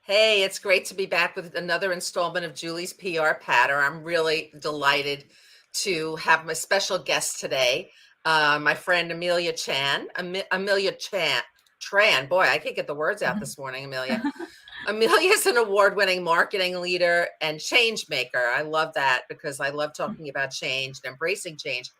Hey, it's great to be back with another installment of Julie's PR Patter. I'm really delighted to have my special guest today, my friend Amelia Chan. Amelia Tran. Boy, I can't get the words out this morning, Amelia. Amelia is an award-winning marketing leader and change maker. I love that because I love talking about change and embracing change.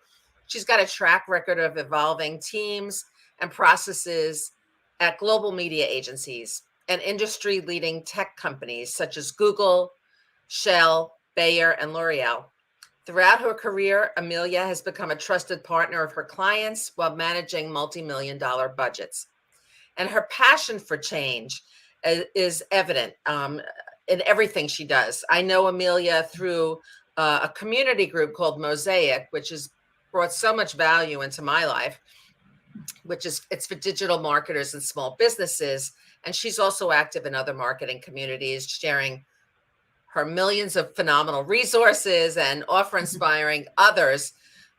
She's got a track record of evolving teams and processes at global media agencies and industry leading tech companies such as Google, Shell, Bayer, and L'Oreal. Throughout her career, Amelia has become a trusted partner of her clients while managing multi-million-dollar budgets. And her passion for change is evident in everything she does. I know Amelia through a community group called Mosaic, which has brought so much value into my life, it's for digital marketers and small businesses. And she's also active in other marketing communities, sharing her millions of phenomenal resources and inspiring others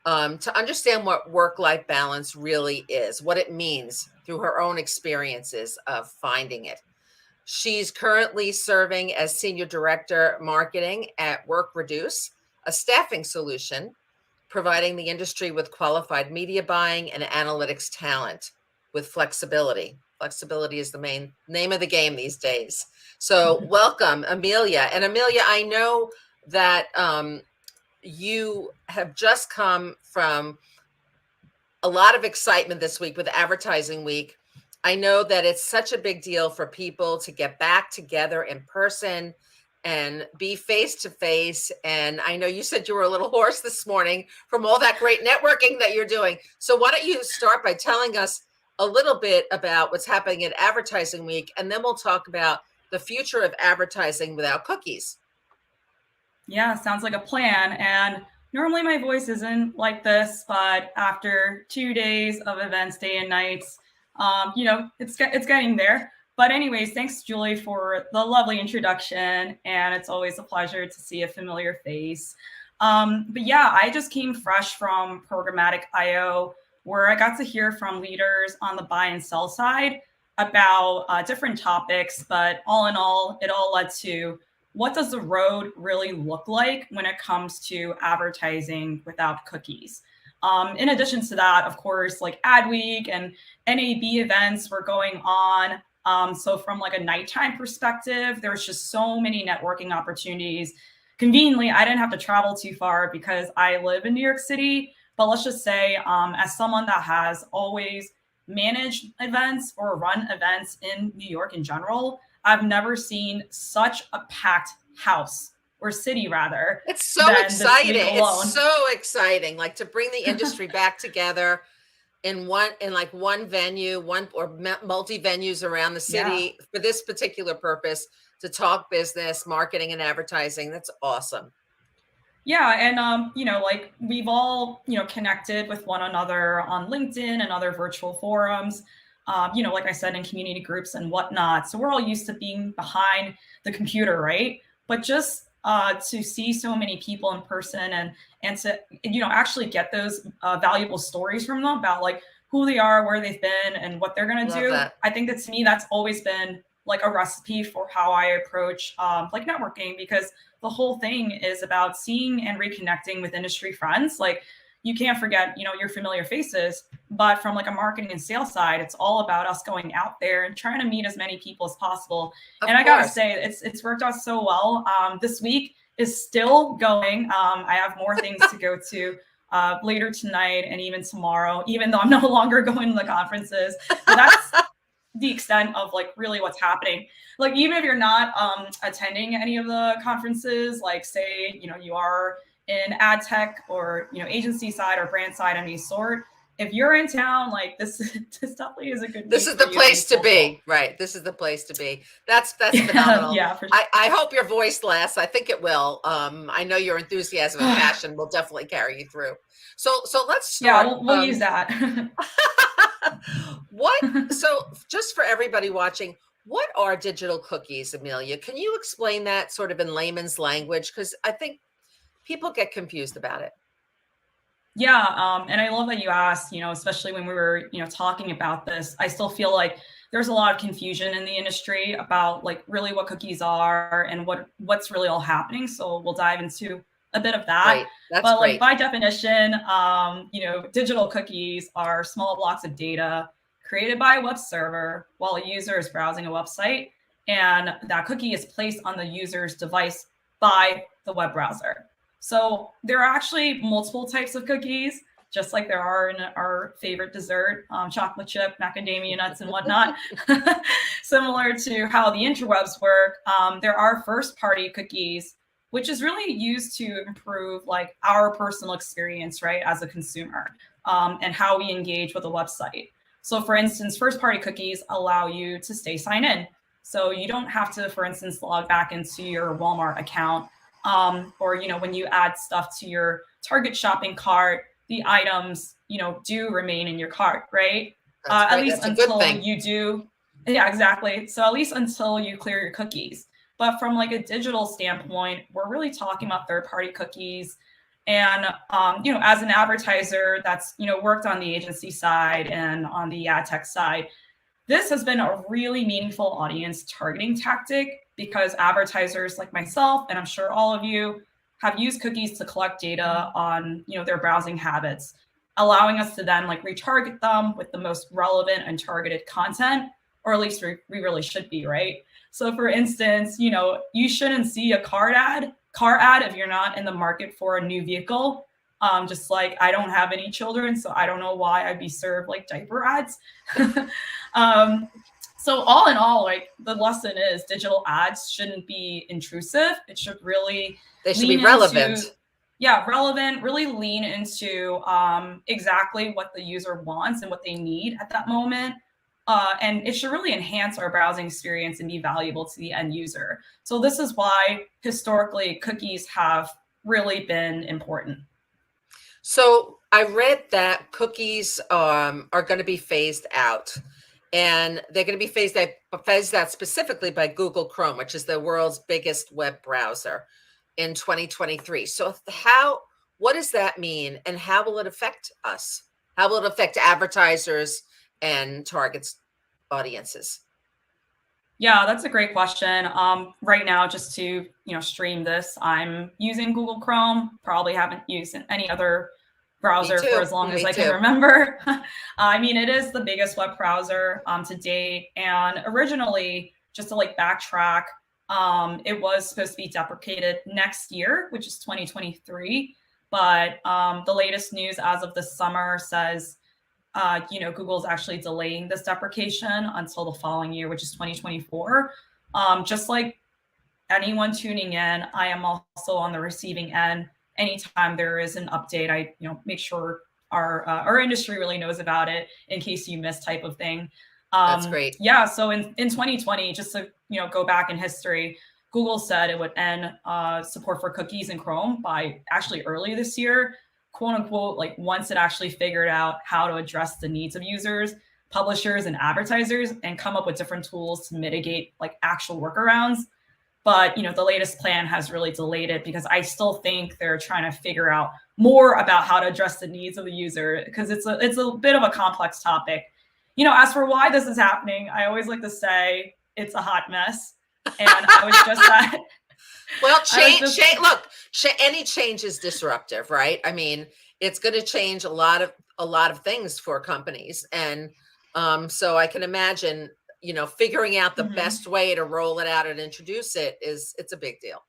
to understand what work-life balance really is, what it means through her own experiences of finding it. She's currently serving as Senior Director Marketing at WorkReduce, a staffing solution providing the industry with qualified media buying and analytics talent with flexibility. Flexibility is the main name of the game these days. So welcome, Amelia. And Amelia, I know that you have just come from a lot of excitement this week with Advertising Week. I know that it's such a big deal for people to get back together in person and be face to face. And I know you said you were a little hoarse this morning from all that great networking that you're doing. So why don't you start by telling us a little bit about what's happening at Advertising Week, and then we'll talk about the future of advertising without cookies. Yeah, sounds like a plan. And normally my voice isn't like this, but after 2 days of events, day and nights, it's getting there. But anyways, thanks, Julie, for the lovely introduction. And it's always a pleasure to see a familiar face. But yeah, I just came fresh from Programmatic IO, where I got to hear from leaders on the buy and sell side about different topics. But all in all, it all led to what does the road really look like when it comes to advertising without cookies? In addition to that, of course, like Adweek and NAB events were going on. So from like a nighttime perspective, there's just so many networking opportunities. Conveniently, I didn't have to travel too far because I live in New York City. But let's just say, as someone that has always managed events or run events in New York in general, I've never seen such a packed house or city, rather. It's so exciting. It's so exciting, like to bring the industry back together in one venue, one or multi venues around the city for this particular purpose, to talk business, marketing, and advertising. That's awesome. Yeah, and like we've all connected with one another on LinkedIn and other virtual forums. Like I said, in community groups and whatnot. So we're all used to being behind the computer, right? But just to see so many people in person and to actually get those valuable stories from them about like who they are, where they've been, and what they're going to do. I think that to me, that's always been like a recipe for how I approach like networking, because the whole thing is about seeing and reconnecting with industry friends. Like, you can't forget, your familiar faces, but from like a marketing and sales side, it's all about us going out there and trying to meet as many people as possible. And I gotta say, it's worked out so well. This week is still going. I have more things to go to later tonight and even tomorrow, even though I'm no longer going to the conferences. But that's the extent of like really what's happening. Like, even if you're not attending any of the conferences, like say, you are in ad tech or agency side or brand side of any sort, if you're in town, like this definitely is a good. This is the place to be, right? This is the place to be. That's phenomenal. Yeah, for sure. I hope your voice lasts. I think it will. I know your enthusiasm and passion will definitely carry you through. So let's start. Yeah, we'll use that. So just for everybody watching, what are digital cookies, Amelia? Can you explain that sort of in layman's language? Because I think people get confused about it. Yeah, and I love that you asked, especially when we were, talking about this. I still feel like there's a lot of confusion in the industry about like really what cookies are and what's really all happening. So we'll dive into a bit of that. Great. That's But like great. by definition, digital cookies are small blocks of data created by a web server while a user is browsing a website, and that cookie is placed on the user's device by the web browser. So there are actually multiple types of cookies, just like there are in our favorite dessert, chocolate chip, macadamia nuts, and whatnot. Similar to how the interwebs work, there are first-party cookies, which is really used to improve like our personal experience, right, as a consumer, and how we engage with a website. So for instance, first-party cookies allow you to stay signed in. So you don't have to, for instance, log back into your Walmart account, or when you add stuff to your Target shopping cart, the items do remain in your cart, right? That's At great. least That's a good until thing. you do. Yeah, exactly. So at least until you clear your cookies. But from like a digital standpoint, we're really talking about third-party cookies. And as an advertiser that's worked on the agency side and on the ad tech side, this has been a really meaningful audience targeting tactic because advertisers like myself, and I'm sure all of you, have used cookies to collect data on their browsing habits, allowing us to then like retarget them with the most relevant and targeted content, or at least we really should be, right? So for instance, you shouldn't see a car ad if you're not in the market for a new vehicle. Just like I don't have any children, so I don't know why I'd be served like diaper ads. So all in all, like the lesson is digital ads shouldn't be intrusive. It should really They should be lean relevant. into, relevant, really lean into exactly what the user wants and what they need at that moment. And it should really enhance our browsing experience and be valuable to the end user. So this is why historically cookies have really been important. So I read that cookies are going to be phased out, and they're going to be phased out specifically by Google Chrome, which is the world's biggest web browser, in 2023. So what does that mean, and how will it affect us? How will it affect advertisers and targets audiences? Yeah, that's a great question. Right now, just to stream this, I'm using Google Chrome. Probably haven't used any other Me browser for too. as long as Me I can too. remember. I mean, it is the biggest web browser to date. And originally, just to like backtrack, it was supposed to be deprecated next year, which is 2023. But the latest news as of this summer says Google's actually delaying this deprecation until the following year, which is 2024. Just like anyone tuning in, I am also on the receiving end. Anytime there is an update, I make sure our industry really knows about it in case you miss type of thing. That's great. Yeah, so in 2020, just to go back in history, Google said it would end support for cookies in Chrome by actually early this year, quote unquote, like once it actually figured out how to address the needs of users, publishers, and advertisers, and come up with different tools to mitigate like actual workarounds. But the latest plan has really delayed it because I still think they're trying to figure out more about how to address the needs of the user, because it's a bit of a complex topic. As for why this is happening, I always like to say it's a hot mess. And I was just at Well, look, any change is disruptive, right? I mean, it's going to change a lot of things for companies, and so I can imagine, figuring out the best way to roll it out and introduce it's a big deal.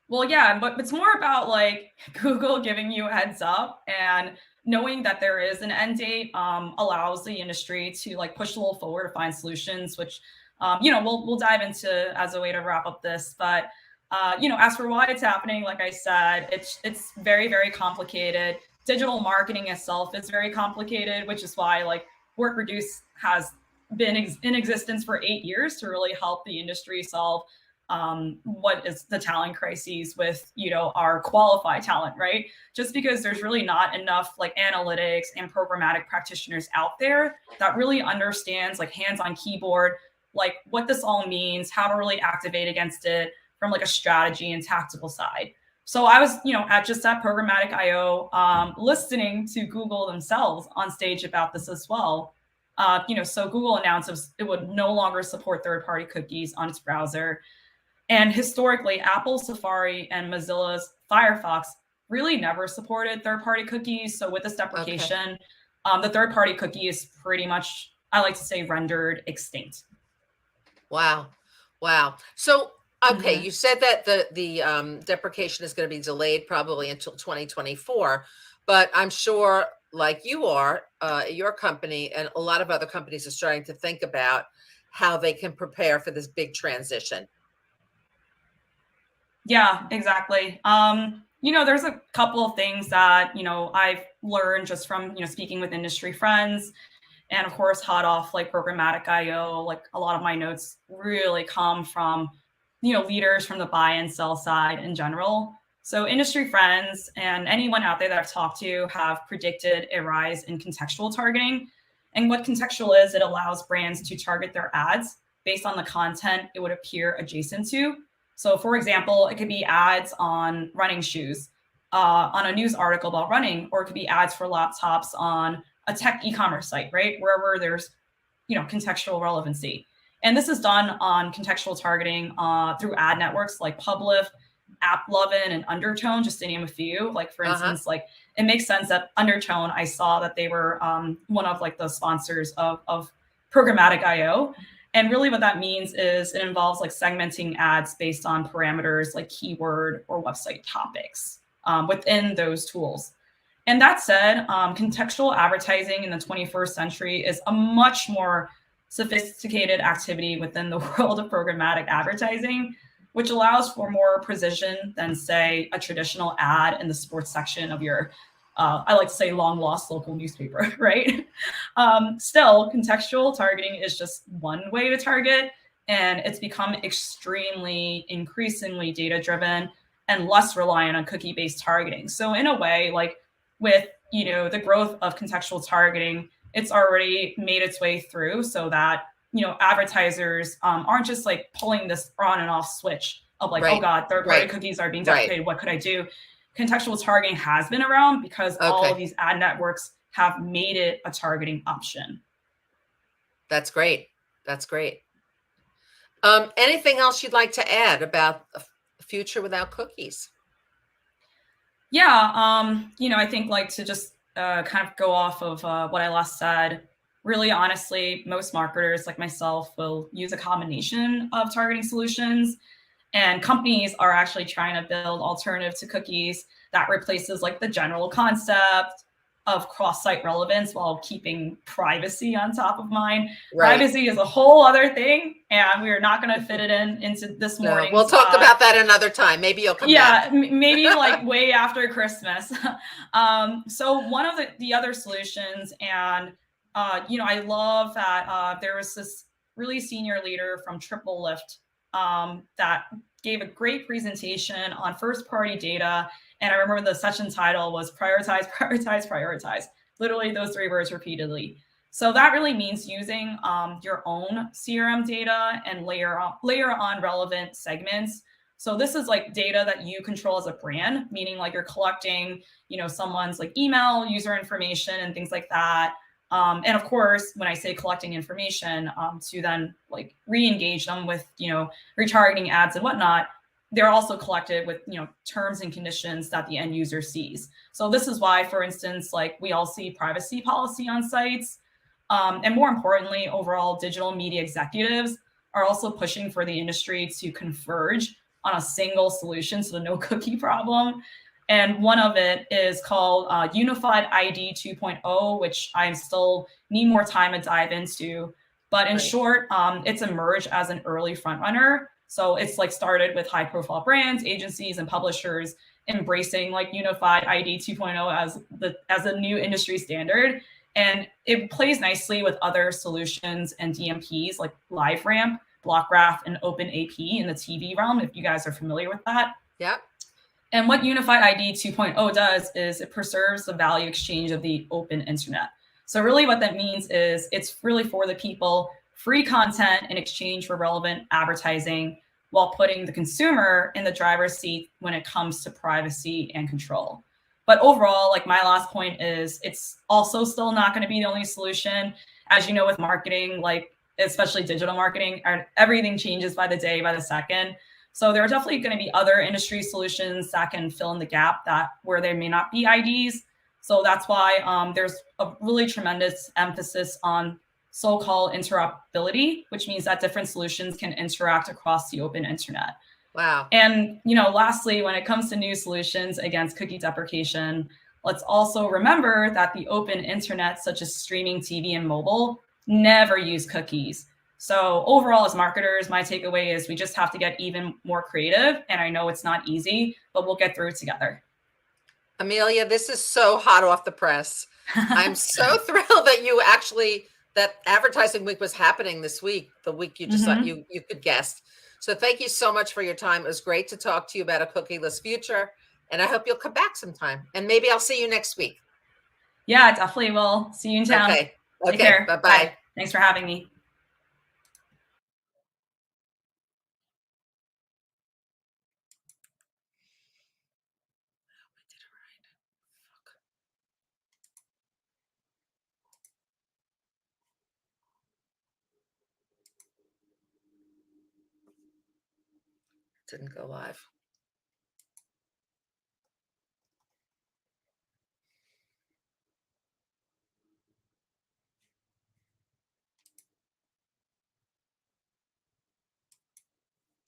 Well, yeah, but it's more about like Google giving you a heads up, and knowing that there is an end date allows the industry to like push a little forward to find solutions, which we'll dive into as a way to wrap up this. But as for why it's happening, like I said, it's very, very complicated. Digital marketing itself is very complicated, which is why like WorkReduce has been in existence for 8 years to really help the industry solve what is the talent crises with our qualified talent, right? Just because there's really not enough like analytics and programmatic practitioners out there that really understands like hands on keyboard, like what this all means, how to really activate against it from like a strategy and tactical side. So I was, at Programmatic IO, listening to Google themselves on stage about this as well. So Google announced it would no longer support third-party cookies on its browser. And historically, Apple Safari and Mozilla's Firefox really never supported third-party cookies. So with this deprecation, the third-party cookie is pretty much, I like to say, rendered extinct. Wow. So, okay, you said that the deprecation is going to be delayed probably until 2024, but I'm sure, like you are, your company and a lot of other companies are starting to think about how they can prepare for this big transition. Yeah, exactly. There's a couple of things that, I've learned just from, speaking with industry friends, and of course, hot off like programmatic IO, like a lot of my notes really come from, leaders from the buy and sell side in general. So industry friends and anyone out there that I've talked to have predicted a rise in contextual targeting. And what contextual is, it allows brands to target their ads based on the content it would appear adjacent to. So for example, it could be ads on running shoes, on a news article about running, or it could be ads for laptops on a tech e-commerce site, right? Wherever there's, contextual relevancy. And this is done on contextual targeting through ad networks like Publif, AppLovin, and Undertone, just to name a few. Like for instance, like it makes sense that Undertone, I saw that they were one of like the sponsors of programmatic IO. And really what that means is it involves like segmenting ads based on parameters like keyword or website topics within those tools. And that said, contextual advertising in the 21st century is a much more sophisticated activity within the world of programmatic advertising, which allows for more precision than, say, a traditional ad in the sports section of your, I like to say, long lost local newspaper, right? Still, contextual targeting is just one way to target, and it's become increasingly data-driven and less reliant on cookie-based targeting. So in a way, like with the growth of contextual targeting, it's already made its way through so that advertisers aren't just like pulling this on and off switch of like, oh God, third-party cookies are being deprecated. What could I do? Contextual targeting has been around because all of these ad networks have made it a targeting option. That's great. Anything else you'd like to add about a future without cookies? Yeah, I think like to just kind of go off of what I last said, really honestly, most marketers like myself will use a combination of targeting solutions, and companies are actually trying to build alternative to cookies that replaces like the general concept of cross-site relevance while keeping privacy on top of mind. Privacy is a whole other thing, and we are not going to fit it into this morning. We'll talk about that another time. Maybe you'll come back. Maybe like way after Christmas. So one of the other solutions, and I love that there was this really senior leader from Triple Lift that gave a great presentation on first-party data. And I remember the session title was prioritize, prioritize, prioritize. Literally those 3 words repeatedly. So that really means using your own CRM data and layer on relevant segments. So this is like data that you control as a brand, meaning like you're collecting, someone's like email, user information, and things like that. And of course, when I say collecting information to then like re-engage them with, retargeting ads and whatnot, they're also collected with, terms and conditions that the end user sees. So this is why, for instance, like we all see privacy policy on sites. And more importantly, overall digital media executives are also pushing for the industry to converge on a single solution to the no cookie problem. And one of it is called Unified ID 2.0, which I still need more time to dive into. But in short, it's emerged as an early frontrunner. So it's like started with high profile brands, agencies, and publishers embracing like Unified ID 2.0 as a new industry standard. And it plays nicely with other solutions and DMPs like LiveRamp, BlockGraph, and OpenAP in the TV realm, if you guys are familiar with that. Yeah. And what Unified ID 2.0 does is it preserves the value exchange of the open internet. So really what that means is it's really for the people, free content in exchange for relevant advertising. while putting the consumer in the driver's seat when it comes to privacy and control. But overall, like my last point is it's also still not going to be the only solution. As you know, with marketing, like especially digital marketing, everything changes by the day, by the second. So there are definitely going to be other industry solutions that can fill in the gap that where there may not be IDs. So that's why there's a really tremendous emphasis on so-called interoperability, which means that different solutions can interact across the open internet. Wow. And, lastly, when it comes to new solutions against cookie deprecation, let's also remember that the open internet, such as streaming TV and mobile, never use cookies. So overall, as marketers, my takeaway is we just have to get even more creative. And I know it's not easy, but we'll get through it together. Amelia, this is so hot off the press. I'm so thrilled that that Advertising Week was happening this week, the week you just you could guess. So thank you so much for your time. It was great to talk to you about a cookieless future. And I hope you'll come back sometime. And maybe I'll see you next week. Yeah, definitely will. See you in town. Okay. Take care. Bye-bye. Bye. Thanks for having me. Didn't go live.